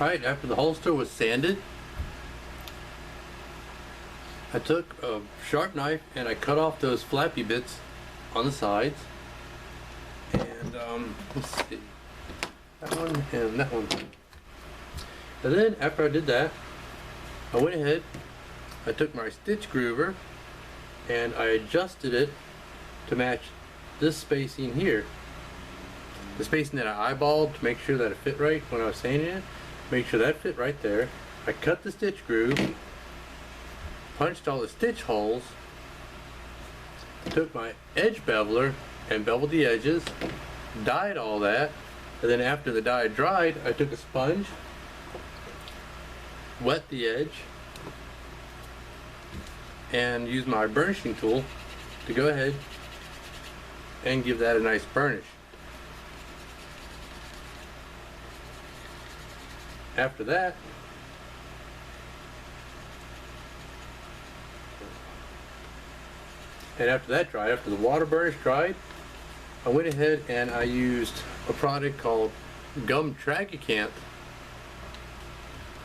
Alright, after the holster was sanded, I took a sharp knife and I cut off those flappy bits on the sides. And let's see, that one and that one. And then after I did that, I went ahead, I took my stitch groover and I adjusted it to match this spacing here. The spacing that I eyeballed to make sure that it fit right when I was sanding it. Make sure that fit right there. I cut the stitch groove, punched all the stitch holes, took my edge beveler and beveled the edges, dyed all that, and then after the dye dried, I took a sponge, wet the edge, and used my burnishing tool to go ahead and give that a nice burnish. After that, dried, after the water burnish dried, I went ahead and I used a product called gum tragacanth.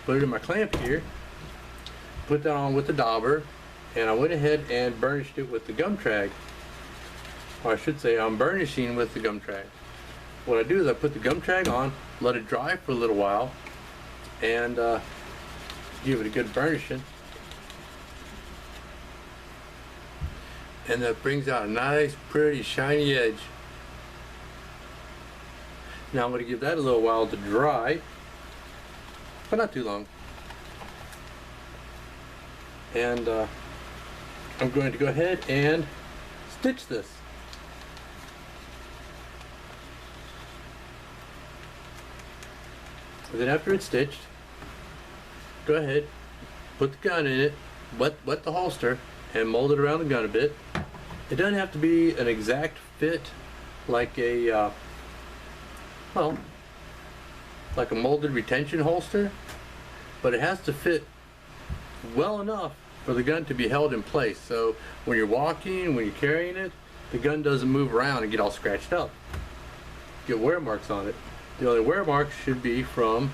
Put it in my clamp here, put that on with the dauber, and I went ahead and burnished it with the gum trag. Or I should say I'm burnishing with the gum trag. What I do is I put the gum trag on, let it dry for a little while, and give it a good burnishing. And that brings out a nice, pretty, shiny edge. Now I'm going to give that a little while to dry, but not too long. And I'm going to go ahead and stitch this. And then after it's stitched, go ahead, put the gun in it, wet the holster, and mold it around the gun a bit. It doesn't have to be an exact fit like a, well, like a molded retention holster, but it has to fit well enough for the gun to be held in place. So when you're walking, when you're carrying it, the gun doesn't move around and get all scratched up. Get wear marks on it. The only wear marks should be from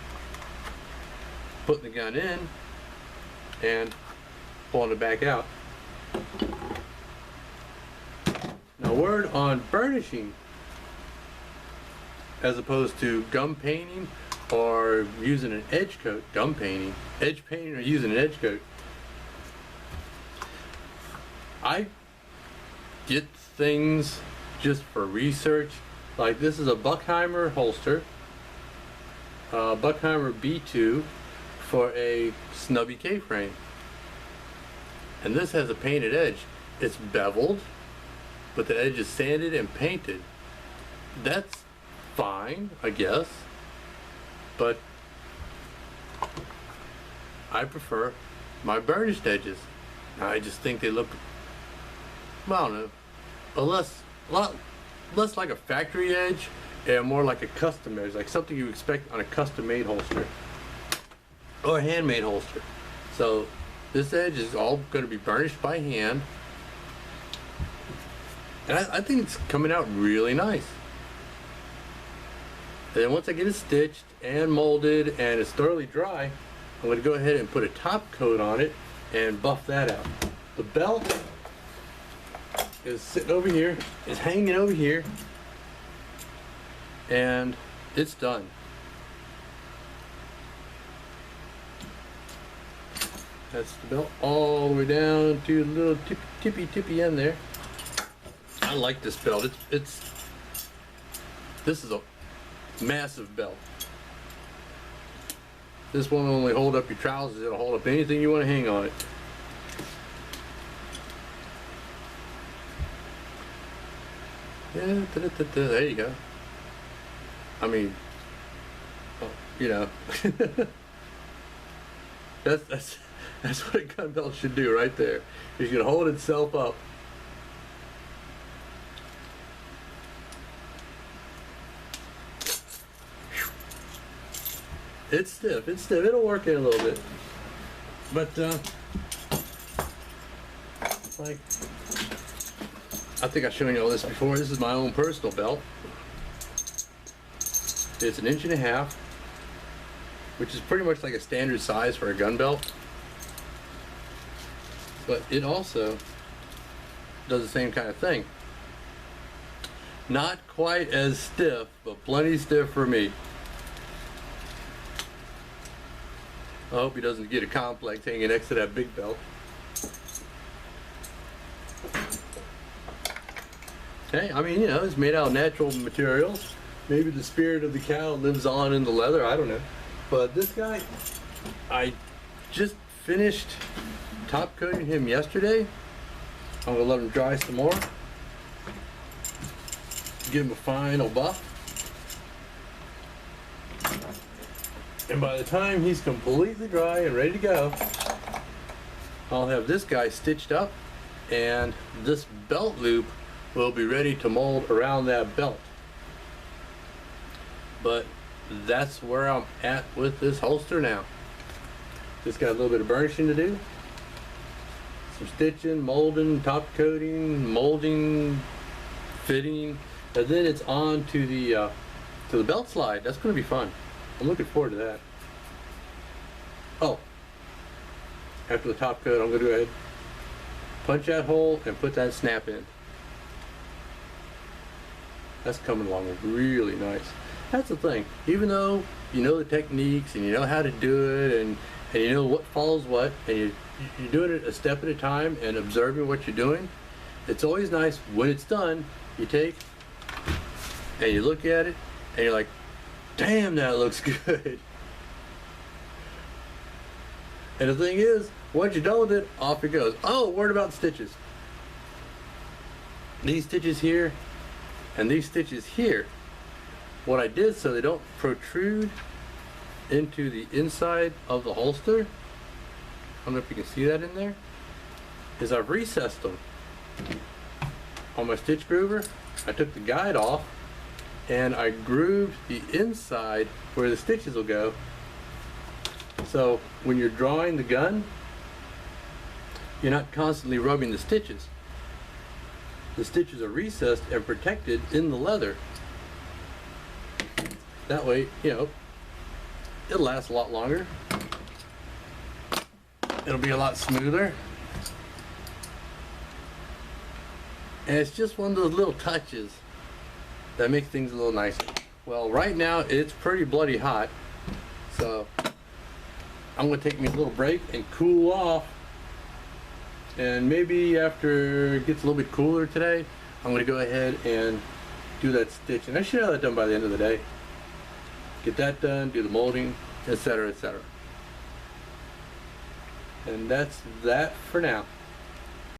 putting the gun in and pulling it back out. Now, a word on burnishing as opposed to gum painting or using an edge coat. Gum painting, edge painting, or using an edge coat. I get things just for research. Like this is a Buckheimer holster, Buckheimer B2 for a snubby K-frame. And this has a painted edge. It's beveled, but the edge is sanded and painted. That's fine, I guess, but I prefer my burnished edges. I just think they look, well, I don't know, a lot less like a factory edge and more like a custom edge, like something you expect on a custom-made holster or a handmade holster. So this edge is all going to be burnished by hand, and I think it's coming out really nice. And then once I get it stitched and molded and it's thoroughly dry, I'm going to go ahead and put a top coat on it and buff that out. The belt is sitting over here, is hanging over here, and it's done. That's the belt all the way down to the little tippy end there. I like this belt. This is a massive belt. This won't only hold up your trousers, it'll hold up anything you want to hang on it. Yeah, there you go. I mean, well, you know, that's what a gun belt should do right there. It's gonna hold itself up. It's stiff. It'll work in a little bit, but like, I think I've shown you all this before. This is my own personal belt. It's 1.5 inches. which is pretty much like a standard size for a gun belt. But it also does the same kind of thing. Not quite as stiff, but plenty stiff for me. I hope he doesn't get a complex hanging next to that big belt. Hey, I mean, you know, it's made out of natural materials. Maybe the spirit of the cow lives on in the leather, I don't know. But this guy, I just finished top coating him yesterday. I'm gonna let him dry some more. Give him a final buff. And by the time he's completely dry and ready to go, I'll have this guy stitched up, and this belt loop will be ready to mold around that belt. But that's where I'm at with this holster now. Just got a little bit of burnishing to do. Some stitching, molding, top coating, molding, fitting, and then it's on to the belt slide. That's going to be fun. I'm looking forward to that. Oh, after the top coat, I'm going to go ahead, punch that hole, and put that snap in. That's coming along really nice. That's the thing. Even though you know the techniques and you know how to do it, and you know what follows what, and you're doing it a step at a time and observing what you're doing, it's always nice when it's done, you take and you look at it and you're like, damn, that looks good. And the thing is, once you're done with it, off it goes. Oh, word about stitches. These stitches here and these stitches here, what I did so they don't protrude into the inside of the holster, I don't know if you can see that in there, is I've recessed them. On my stitch groover, I took the guide off and I grooved the inside where the stitches will go. So when you're drawing the gun, you're not constantly rubbing the stitches. The stitches are recessed and protected in the leather. That way, you know, it'll last a lot longer. It'll be a lot smoother. And it's just one of those little touches that makes things a little nicer. Well, right now it's pretty bloody hot, so I'm gonna take me a little break and cool off. And maybe after it gets a little bit cooler today, I'm gonna go ahead and do that stitch. And I should have that done by the end of the day. Get that done, do the molding, etc., etc. And that's that for now.